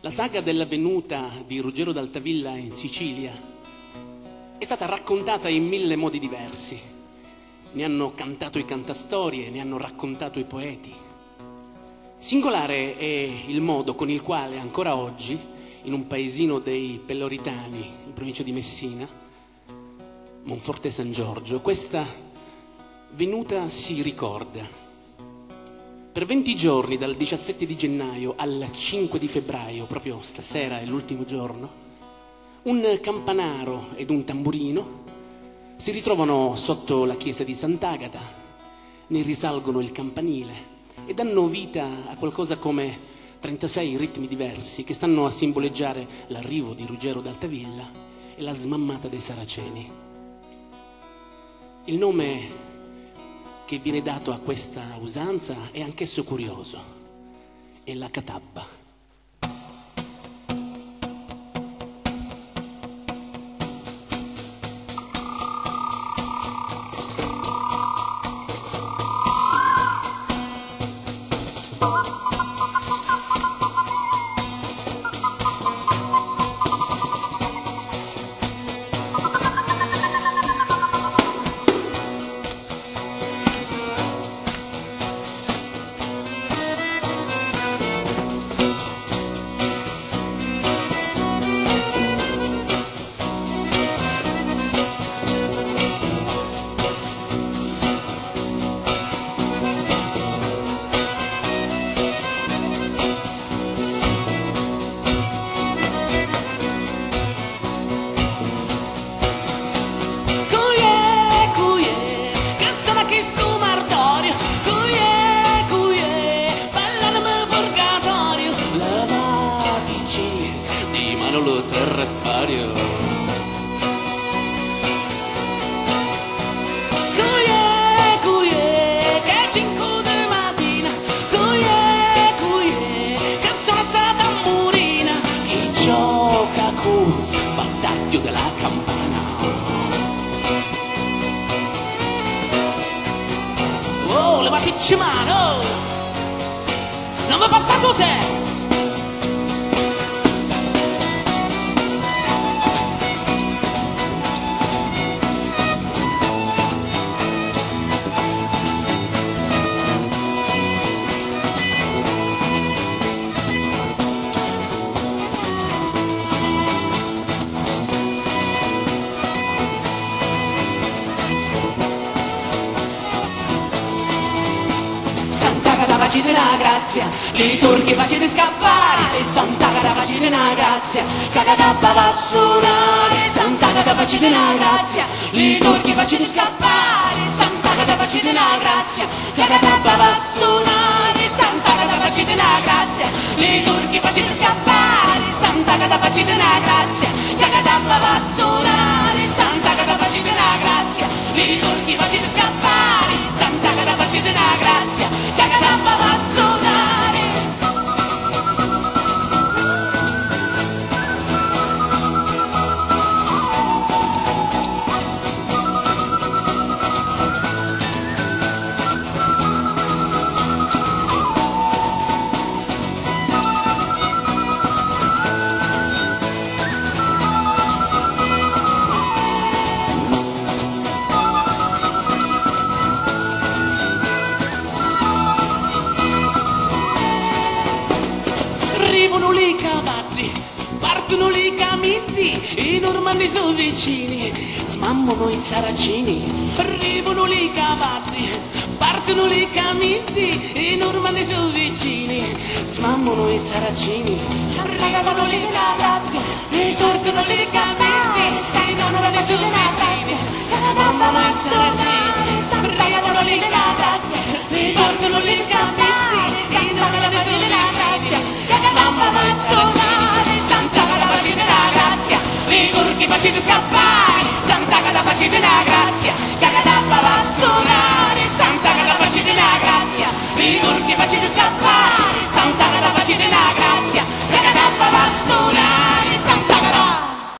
La saga della venuta di Ruggero d'Altavilla in Sicilia è stata raccontata in 1000 modi diversi. Ne hanno cantato i cantastorie, ne hanno raccontato i poeti. Singolare è il modo con il quale ancora oggi, in un paesino dei Peloritani, in provincia di Messina, Monforte San Giorgio, questa venuta si ricorda. Per 20 giorni, dal 17 di gennaio al 5 di febbraio, proprio stasera è l'ultimo giorno, un campanaro ed un tamburino si ritrovano sotto la chiesa di Sant'Agata, ne risalgono il campanile e danno vita a qualcosa come 36 ritmi diversi che stanno a simboleggiare l'arrivo di Ruggero d'Altavilla e la smammata dei Saraceni. Il nome che viene dato a questa usanza è anch'esso curioso, è la catabba. Levateci mano, non mi passa con te. Facete una grazia, i turchi facete scappare, Sant'Agata facete una grazia, che la catabba va a suonare, Sant'Agata facete una grazia, i turchi facete scappare, Sant'Agata facete una grazia, che la catabba va a suonare, Sant'Agata facete una grazia, i turchi facete scappare, Sant'Agata facete una grazia, che la catabba va a suonare, Sant'Agata facete una grazia, i turchi facete scappare, Sant'Agata facete una grazia, che la catabba va a suonare. Arrivano lì i cavalli, partono lì i camini, i normanni sono vicini, smammano i saracini. Arrivano lì i cavalli, partono lì i camini, i normanni sono vicini, smammano i saracini. Arrivano lì i ragazzi, i tortono lì i camini, i normanni sono vicini, smammano i saracini.